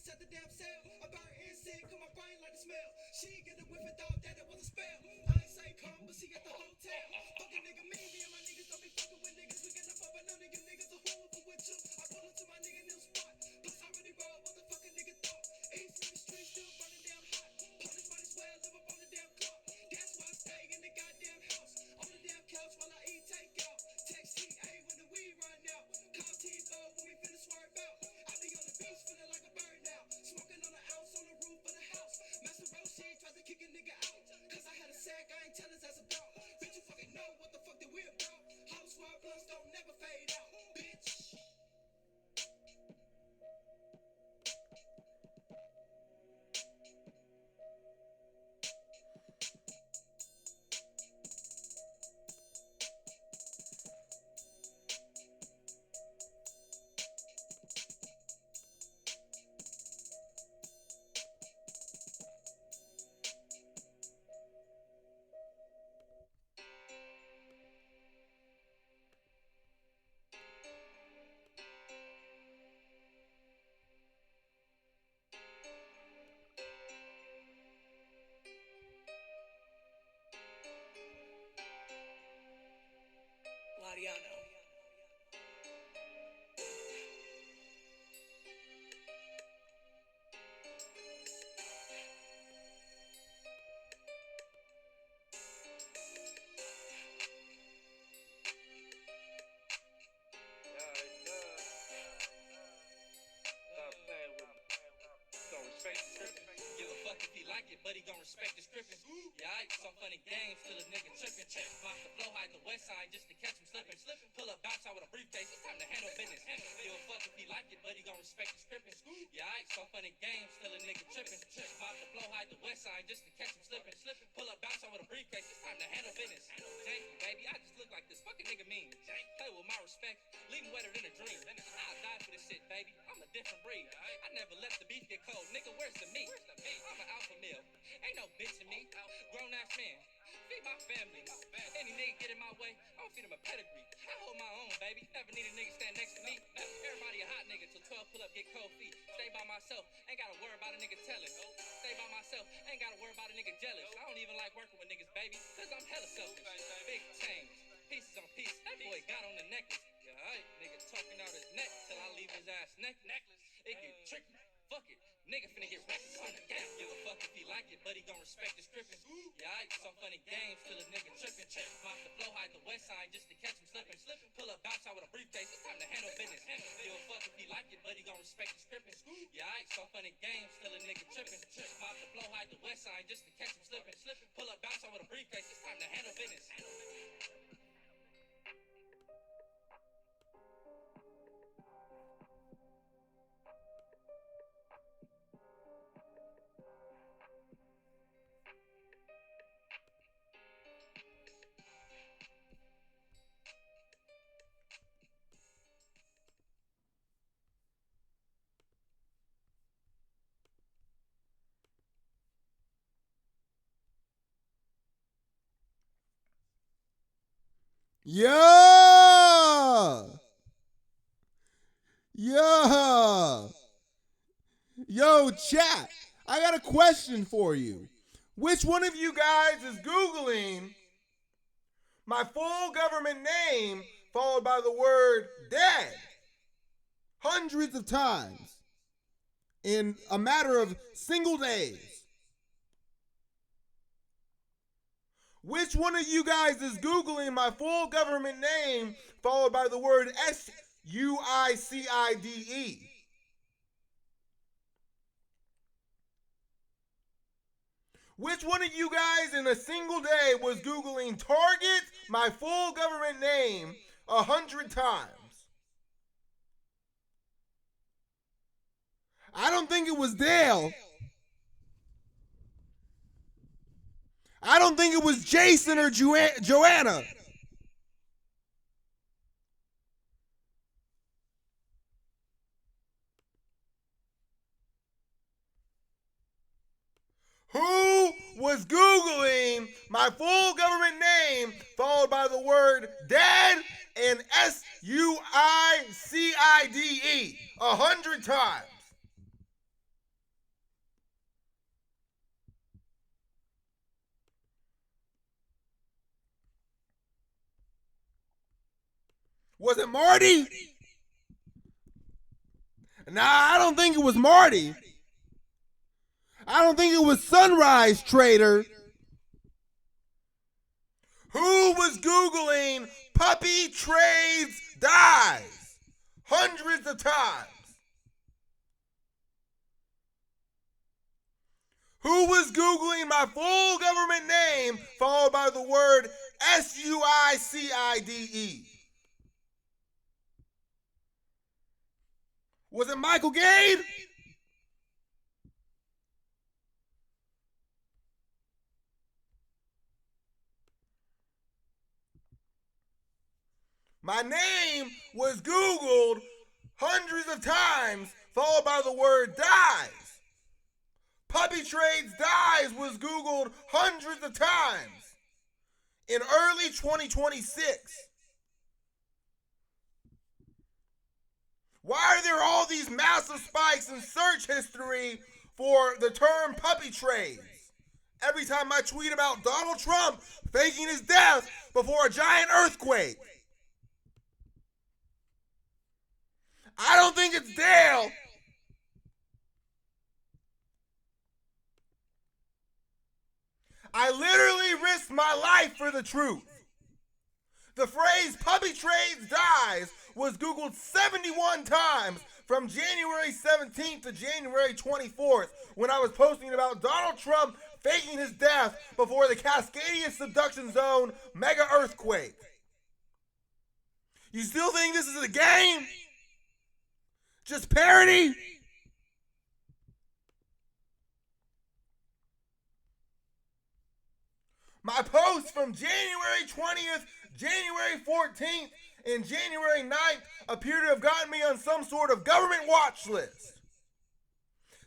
set the damn sail. I burn insect, cause my brain like the smell. She get the whip and thought that it was a spell. I ain't say come, but she at the hotel. Fucking nigga, me and my niggas don't be fucking with niggas. We get up over none of you niggas are whoever with you. I pull up to my nigga new spot. Plus I really roll what the fucking nigga thought. East in the street still burning down hot. Police might as well live up on the damn clock. That's why I stay in the goddamn house. On the damn couch while I eat takeout. Text TA when the weed run out. Call T-Bo when we finna swerve out. I be on the beach feeling like a bird now. Smoking on the ounce on the roof of the house. Master Roshi tried to kick a nigga out. Cause I had a sack, I ain't tell us as a dog. Bitch, you fucking know what the fuck that we about. Whole squad blunts don't never fade out, bitch. Lariano. Give a fuck if he like it, but he gon' respect the scripting. Yeah, I some funny games till a nigga trippin'. Off the flow, hide the west side just to catch him slippin'. Pull up, bounce out with a briefcase, it's time to handle business. Give a fuck if he like it, but he gon' respect the scripting. Yeah, I some funny games till a nigga trippin'. Off the flow, hide the west side just to catch him slippin'. Pull up, bounce out with a briefcase, it's time to handle business. Jank, baby, I just look like this fucking nigga mean. Play with my respect, leave him wetter than a dream. I'll die for this shit, baby. I'm a different breed. I never let the beef get cold. Nigga, where's the meat? I'm an alpha male. Ain't no bitch in me. Grown ass man. Feed my family. Any nigga get in my way, I'ma feed him a pedigree. I hold my own, baby. Never need a nigga stand next to me. Everybody a hot nigga till 12 pull up, get cold feet. Stay by myself, ain't gotta worry about a nigga telling. Stay by myself, ain't gotta worry about a nigga jealous. I don't even like working with niggas, baby, cause I'm hella selfish. Big chains, pieces on pieces. That boy got on the necklace. Yeah, alright, nigga talking out his neck till I leave his ass necklace. It get tricky. Fuck it. Nigga finna get reckless on the gap. Give a fuck if he like it, but he gon' respect the scripting. Yeah, I some funny games till a nigga trippin'. Off the flow, hide the west side just to catch him slippin'. Pull up, bounce out with a briefcase, it's time to handle business. Give a fuck if he like it, but he gon' respect the scripting. Yeah, I some funny games till a nigga trippin'. Off the flow, hide the west side just to catch him slippin'. Pull up, bounce out with a briefcase, it's time to handle business. Yeah! Yeah! Yo, chat, I got a question for you. Which one of you guys is Googling my full government name followed by the word dead hundreds of times in a matter of single days? Which one of you guys is Googling my full government name followed by the word SUICIDE? Which one of you guys in a single day was Googling Target, my full government name, 100 times? I don't think it was Dale. I don't think it was Jason or Joanna. Who was Googling my full government name followed by the word dead and SUICIDE 100 times? Was it Marty? Nah, I don't think it was Marty. I don't think it was Sunrise Trader. Who was Googling puppy trades dies hundreds of times? Who was Googling my full government name followed by the word SUICIDE? Was it Michael Gade? My name was Googled hundreds of times, followed by the word dies. Puppy trades dies was Googled hundreds of times in early 2026. Why are there all these massive spikes in search history for the term puppy trades? Every time I tweet about Donald Trump faking his death before a giant earthquake. I don't think it's Dale. I literally risked my life for the truth. The phrase puppy trades dies was Googled 71 times from January 17th to January 24th when I was posting about Donald Trump faking his death before the Cascadia subduction zone mega earthquake. You still think this is a game? Just parody? My posts from January 20th, January 14th, and January 9th appear to have gotten me on some sort of government watch list.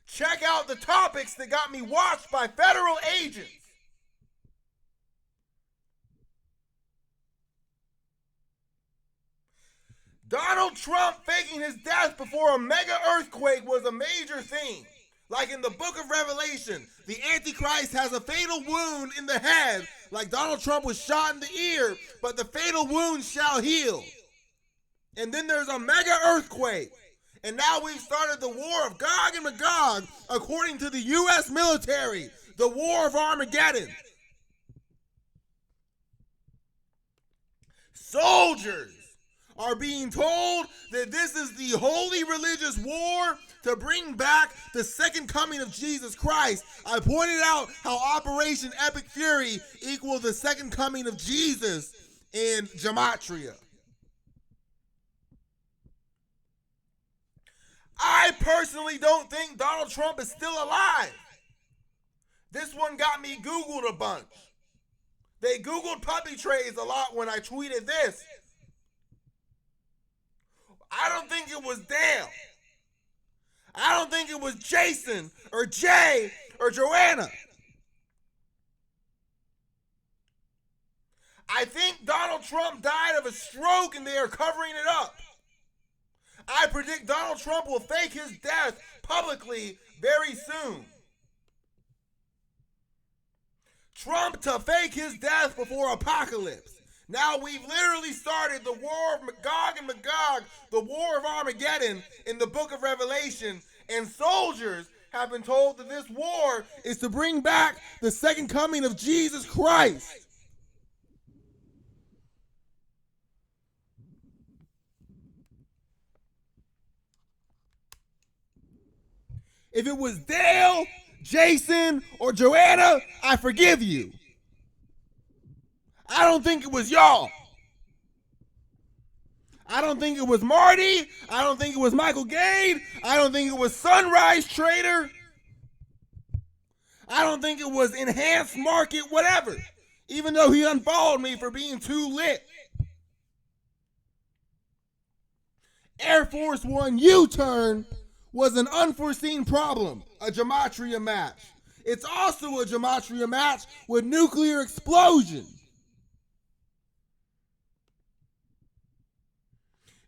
Check out the topics that got me watched by federal agents. Donald Trump faking his death before a mega earthquake was a major theme. Like in the book of Revelation, the Antichrist has a fatal wound in the head, like Donald Trump was shot in the ear, but the fatal wound shall heal. And then there's a mega earthquake. And now we've started the war of Gog and Magog, according to the U.S. military, the war of Armageddon. Soldiers are being told that this is the holy religious war to bring back the second coming of Jesus Christ. I pointed out how Operation Epic Fury equals the second coming of Jesus in Gematria. I personally don't think Donald Trump is still alive. This one got me Googled a bunch. They Googled puppy trades a lot when I tweeted this. I don't think it was Dale. I don't think it was Jason or Jay or Joanna. I think Donald Trump died of a stroke and they are covering it up. I predict Donald Trump will fake his death publicly very soon. Trump to fake his death before apocalypse. Now we've literally started the war of Gog and Magog, the war of Armageddon in the book of Revelation, and soldiers have been told that this war is to bring back the second coming of Jesus Christ. If it was Dale, Jason, or Joanna, I forgive you. I don't think it was y'all. I don't think it was Marty. I don't think it was Michael Gade. I don't think it was Sunrise Trader. I don't think it was Enhanced Market, whatever. Even though he unfollowed me for being too lit. Air Force One U-turn was an unforeseen problem, a gematria match. It's also a gematria match with nuclear explosion.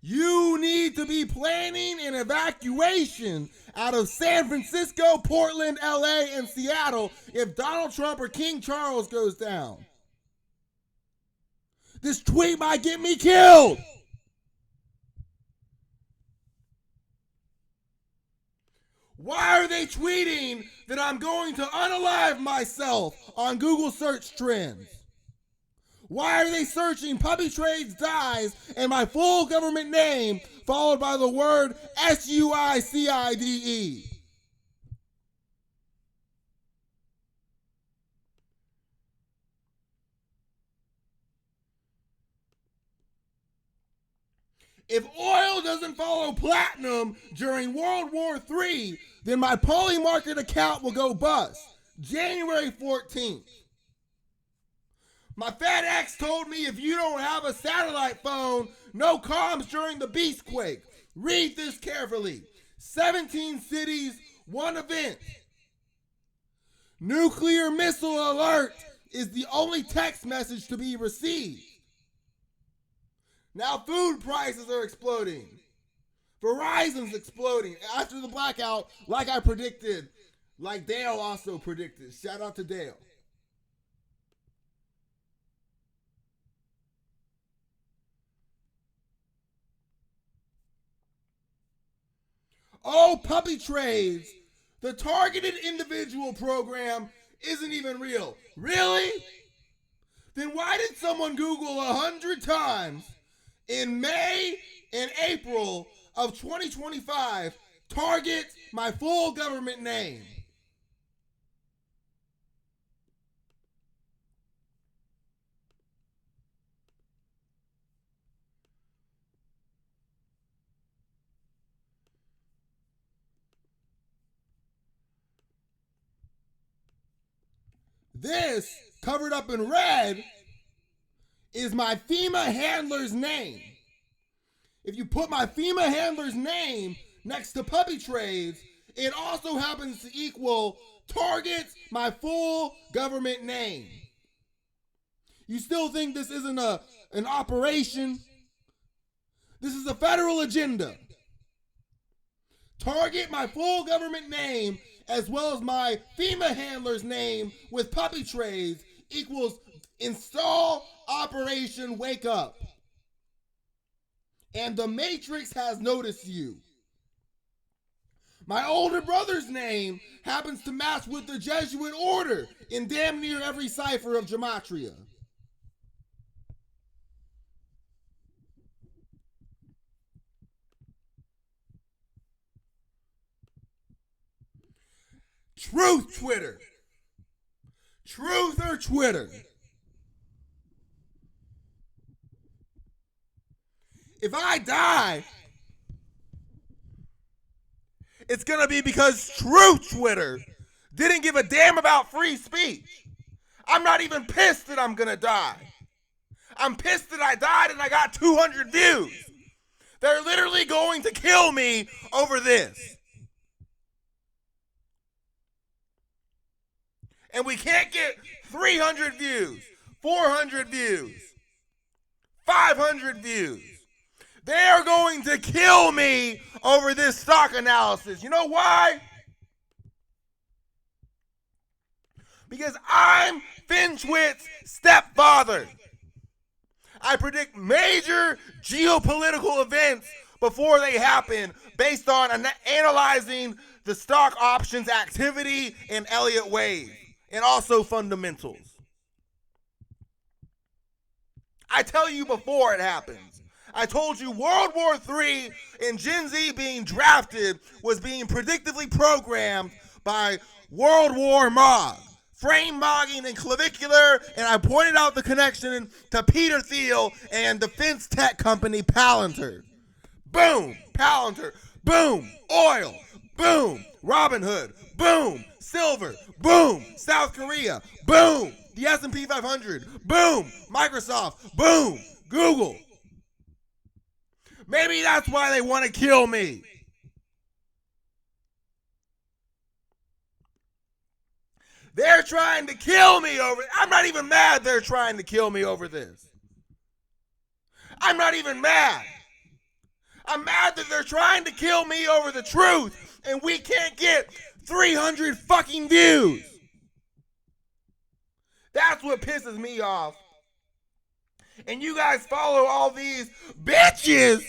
You need to be planning an evacuation out of San Francisco, Portland, LA, and Seattle if Donald Trump or King Charles goes down. This tweet might get me killed. tweeting that I'm going to unalive myself on Google search trends? Why are they searching puppy trades dies and my full government name followed by the word SUICIDE? If oil doesn't follow platinum during World War III, then my Polymarket account will go bust. January 14th. My FedEx told me if you don't have a satellite phone, no comms during the Beastquake. Read this carefully. 17 cities, one event. Nuclear missile alert is the only text message to be received. Now food prices are exploding. Verizon's exploding after the blackout, like I predicted, like Dale also predicted. Shout out to Dale. Oh, puppy trades. The targeted individual program isn't even real. Really? Then why did someone Google 100 times in May and April of 2025 target my full government name? This, covered up in red, is my FEMA handler's name. If you put my FEMA handler's name next to puppy trades, it also happens to equal targets my full government name. You still think this isn't an operation? This is a federal agenda. Target my full government name as well as my FEMA handler's name with puppy trades equals install Operation Wake Up. And the Matrix has noticed you. My older brother's name happens to match with the Jesuit order in damn near every cipher of Gematria. Truth Twitter. Truth or Twitter. If I die, it's going to be because Truth Twitter didn't give a damn about free speech. I'm not even pissed that I'm going to die. I'm pissed that I died and I got 200 views. They're literally going to kill me over this. And we can't get 300 views, 400 views, 500 views. They are going to kill me over this stock analysis. You know why? Because I'm Finchwit's stepfather. I predict major geopolitical events before they happen based on analyzing the stock options activity and Elliott Wave, and also fundamentals. I tell you before it happens. I told you World War III and Gen Z being drafted was being predictively programmed by World War Mog, frame mogging and clavicular, and I pointed out the connection to Peter Thiel and defense tech company Palantir. Boom, Palantir. Boom, oil. Boom, Robinhood. Boom, silver. Boom, South Korea. Boom, the S&P 500. Boom, Microsoft. Boom, Google. Maybe that's why they want to kill me. They're trying to kill me over. I'm not even mad they're trying to kill me over this. I'm not even mad. I'm mad that they're trying to kill me over the truth and we can't get 300 fucking views. That's what pisses me off. And you guys follow all these bitches.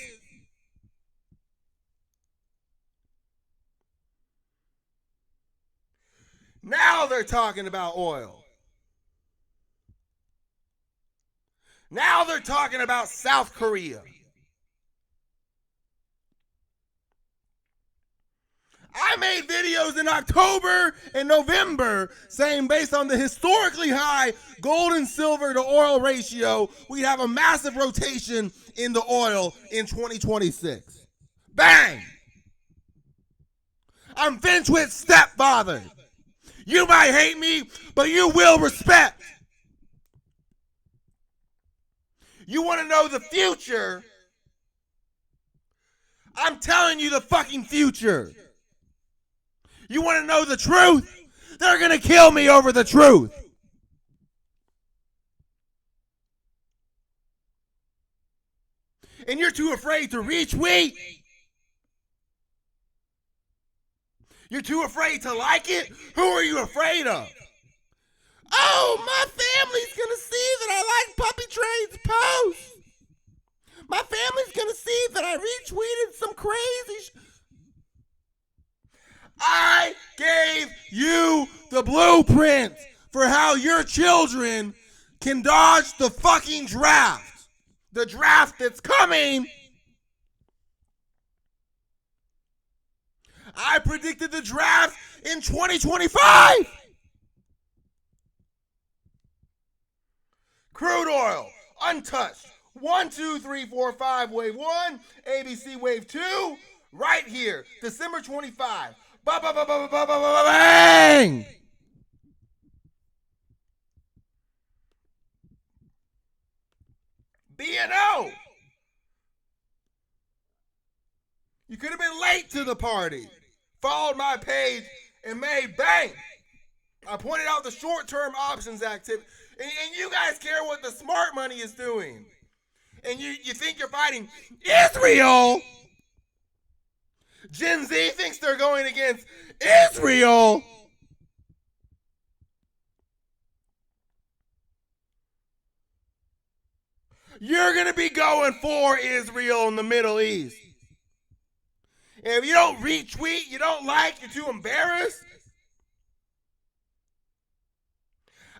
they're talking about oil. Now they're talking about South Korea. I made videos in October and November saying based on the historically high gold and silver to oil ratio, we have a massive rotation in the oil in 2026. Bang! I'm finished with stepfather. You might hate me, but you will respect. You want to know the future? I'm telling you the fucking future. You want to know the truth? They're going to kill me over the truth. And you're too afraid to retweet. You're too afraid to like it? Who are you afraid of? Oh, my family's going to see that I like Puppy Trade's post. My family's going to see that I retweeted some crazy I gave you the blueprint for how your children can dodge the fucking draft. The draft that's coming. I predicted the draft in 2025. Crude oil, untouched. 1, 2, 3, 4, 5, wave 1, ABC wave 2, right here, December 25. Bang! B&O. You could have been late to the party. Followed my page and made bank. I pointed out the short-term options activity. And you guys care what the smart money is doing. And you think you're fighting Israel. Gen Z thinks they're going against Israel. You're going to be going for Israel in the Middle East. And if you don't retweet, you don't like, you're too embarrassed.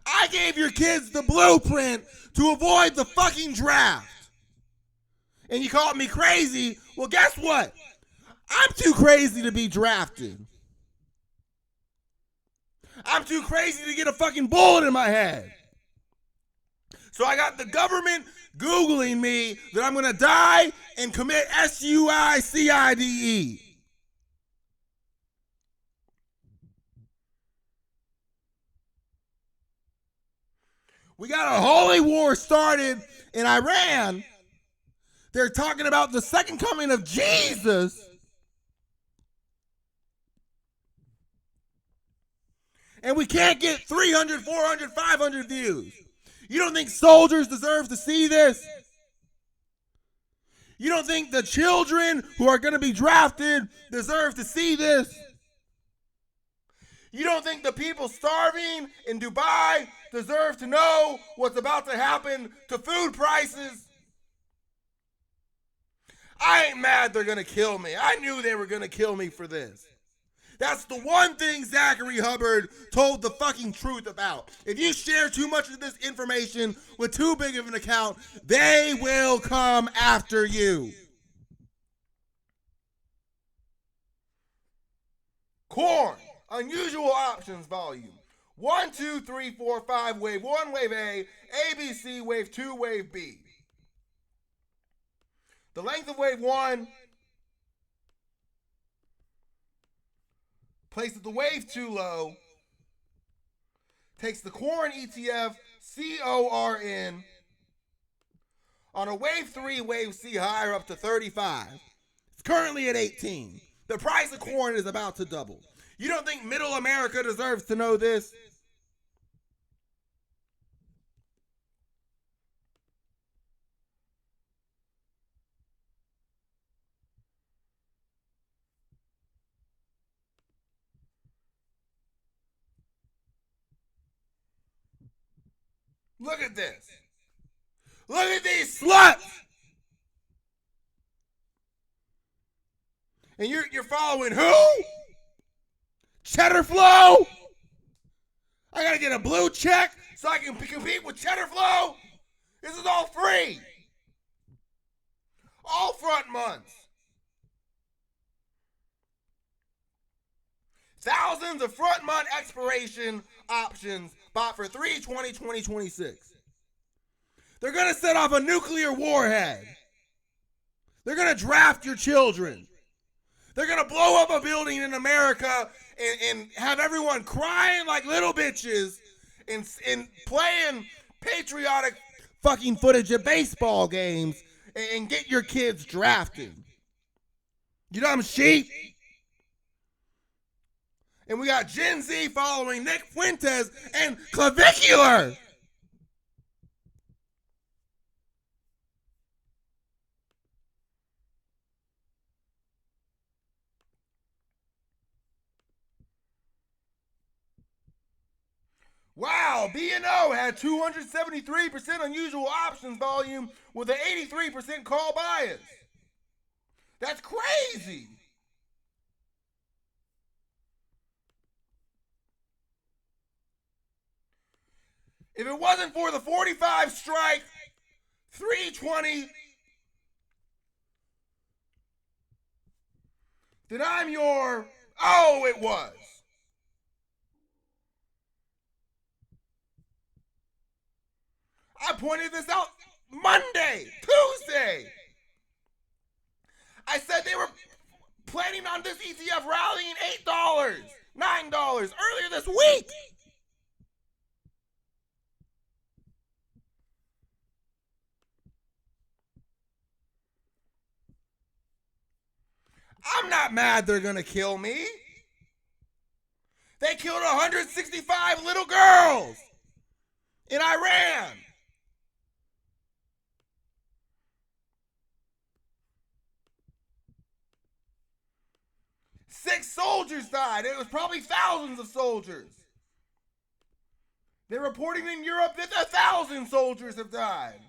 I gave your kids the blueprint to avoid the fucking draft. And you called me crazy. Well, guess what? I'm too crazy to be drafted. I'm too crazy to get a fucking bullet in my head. So I got the government Googling me that I'm going to die and commit suicide. We got a holy war started in Iran. They're talking about the second coming of Jesus. And we can't get 300, 400, 500 views. You don't think soldiers deserve to see this? You don't think the children who are going to be drafted deserve to see this? You don't think the people starving in Dubai deserve to know what's about to happen to food prices? I ain't mad they're going to kill me. I knew they were going to kill me for this. That's the one thing Zachary Hubbard told the fucking truth about. If you share too much of this information with too big of an account, they will come after you. Corn, unusual options volume. 1, 2, 3, 4, 5, wave 1, wave A, ABC, wave 2, wave B. The length of wave 1 places the wave too low, takes the corn ETF CORN on a wave 3, wave C higher up to 35. It's currently at 18. The price of corn is about to double. You don't think middle America deserves to know this? Look at this. Look at these sluts. And you're following who? Cheddar Flow? I gotta get a blue check so I can compete with Cheddar Flow. This is all free. All front months. Thousands of front month expiration options bought for 3/20/2026. They're gonna set off a nuclear warhead. They're gonna draft your children. They're gonna blow up a building in America and have everyone crying like little bitches and playing patriotic fucking footage of baseball games and get your kids drafted. You dumb sheep. And we got Gen Z following Nick Fuentes and Clavicular. Wow, B&O had 273% unusual options volume with an 83% call bias. That's crazy. If it wasn't for the 45 strike, 320, then I'm your, oh, it was. I pointed this out Monday, Tuesday. I said they were planning on this ETF rallying $8, $9 earlier this week. I'm not mad they're gonna kill me. They killed 165 little girls in Iran. Six soldiers died. It was probably thousands of soldiers. They're reporting in Europe that 1,000 soldiers have died.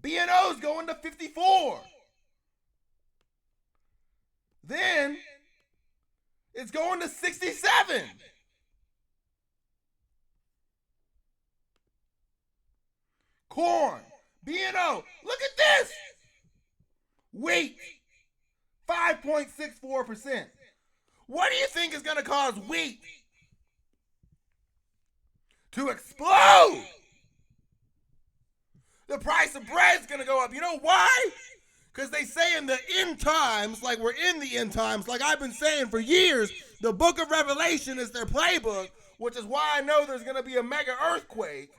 B&O's going to 54. Then it's going to 67. Corn, B&O, look at this. Wheat, 5.64%. What do you think is going to cause wheat to explode? The price of bread's going to go up. You know why? Because they say in the end times, like we're in the end times, like I've been saying for years, the book of Revelation is their playbook, which is why I know there's going to be a mega earthquake.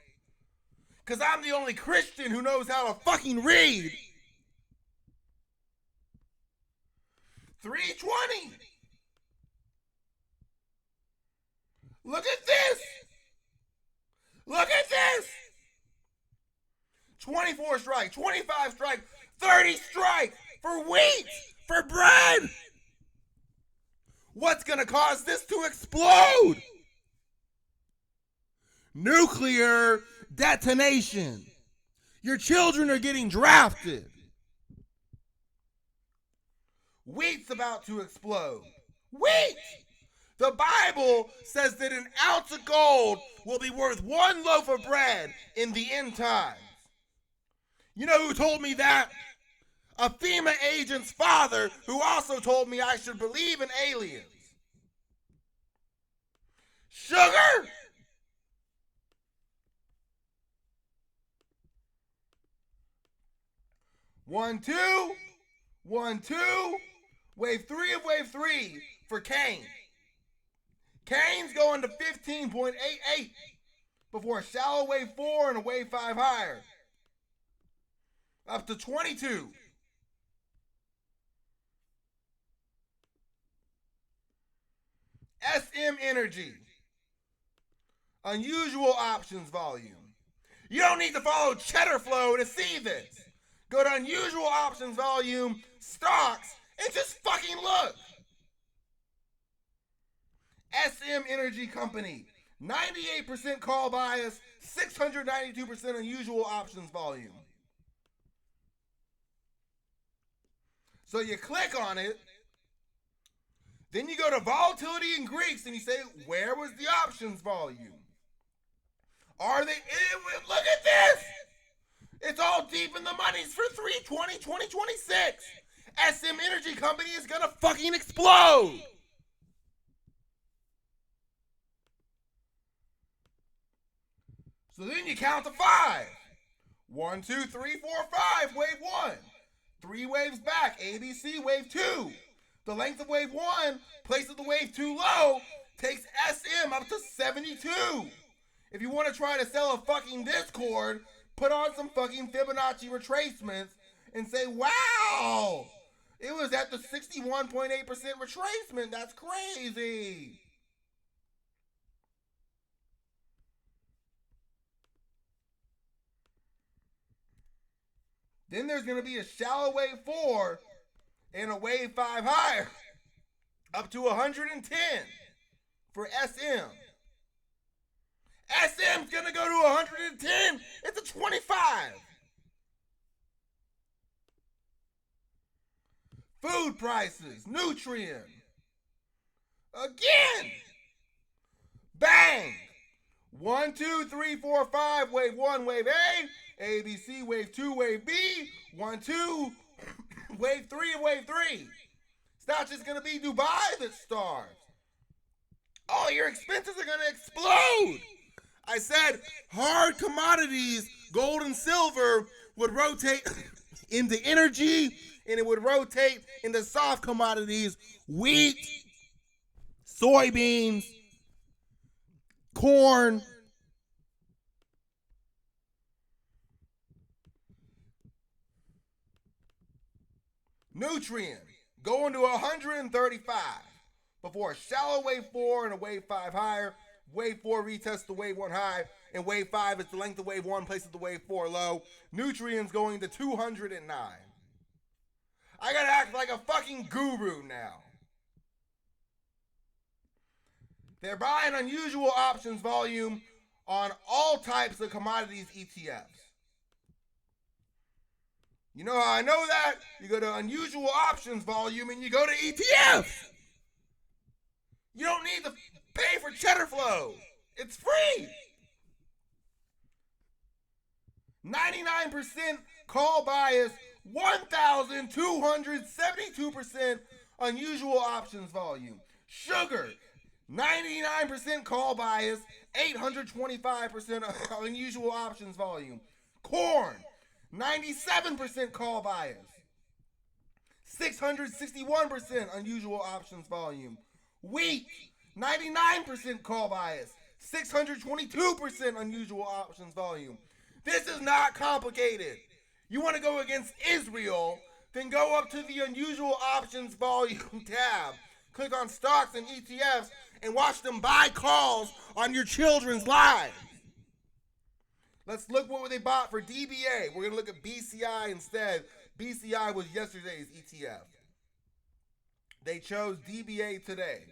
Because I'm the only Christian who knows how to fucking read. 320. Look at this. Look at this. 24 strike, 25 strike, 30 strike for wheat, for bread. What's going to cause this to explode? Nuclear detonation. Your children are getting drafted. Wheat's about to explode. Wheat! The Bible says that an ounce of gold will be worth one loaf of bread in the end times. You know who told me that? A FEMA agent's father who also told me I should believe in aliens. Sugar? One, two. Wave three of wave three for Kane. Kane's going to 15.88 before a shallow wave 4 and a wave 5 higher. Up to 22. SM Energy. Unusual options volume. You don't need to follow Cheddar Flow to see this. Go to unusual options volume, stocks, and just fucking look. SM Energy Company, 98% call bias, 692% unusual options volume. So you click on it, Then you go to volatility in Greeks and you say, where was the options volume? Are they, look at this! It's all deep in the monies for 3/20/2026. SM Energy Company is gonna fucking explode. So then you count to 5. 1, 2, 3, 4, 5, wave 1. 3 waves back, ABC, wave 2. The length of wave 1, place of the wave 2 low, takes SM up to 72. If you want to try to sell a fucking Discord, put on some fucking Fibonacci retracements and say, wow, it was at the 61.8% retracement. That's crazy. Then there's going to be a shallow wave 4 and a wave 5 higher up to 110 for SM. SM's going to go to 110. It's a 25. Food prices, Nutrien. Again. Bang. 1, 2, 3, 4, 5, wave 1, wave A, ABC, wave 2, wave B, 1, 2, wave 3, and wave 3. It's not just going to be Dubai that starves. All your expenses are going to explode. I said hard commodities, gold and silver, would rotate into energy, and it would rotate into soft commodities, wheat, soybeans, corn. Nutrien going to 135 before a shallow wave 4 and a wave 5 higher. Wave 4 retests the wave 1 high, and wave 5 is the length of wave 1, places the wave 4 low. Nutrien's going to 209. I gotta act like a fucking guru now. They're buying unusual options volume on all types of commodities ETFs. You know how I know that? You go to unusual options volume and you go to ETFs. You don't need to pay for cheddar flow. It's free. 99% call bias, 1,272% unusual options volume. Sugar, 99% call bias, 825% unusual options volume. Corn, 97% call bias, 661% unusual options volume. Wheat, 99% call bias, 622% unusual options volume. This is not complicated. You want to go against Israel, then go up to the unusual options volume tab. Click on stocks and ETFs and watch them buy calls on your children's lives. Let's look what they bought for DBA. We're going to look at BCI instead. BCI was yesterday's ETF. They chose DBA today.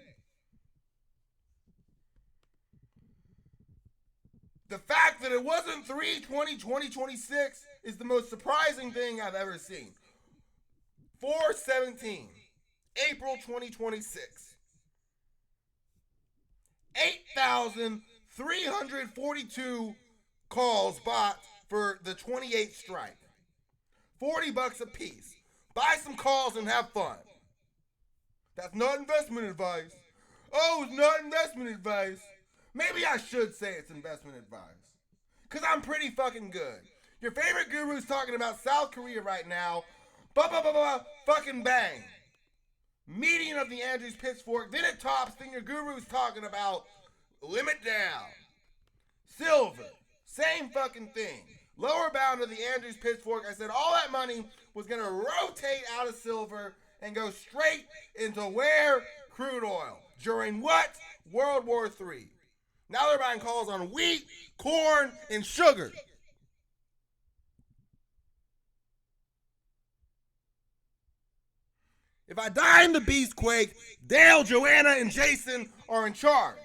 The fact that it wasn't 3/20/2026 is the most surprising thing I've ever seen. 4/17, April 2026. 8,342 calls bought for the 28th strike. $40 a piece. Buy some calls and have fun. That's not investment advice. Oh, it's not investment advice. Maybe I should say it's investment advice. Because I'm pretty fucking good. Your favorite guru's talking about South Korea right now. Fucking bang. Meeting of the Andrews Pitchfork. Then it tops. Then your guru's talking about limit down. Silver. Same fucking thing. Lower bound of the Andrews Pitchfork. I said all that money was going to rotate out of silver and go straight into where? Crude oil. During what? World War III. Now they're buying calls on wheat, corn, and sugar. If I die in the Beastquake, Dale, Joanna, and Jason are in charge.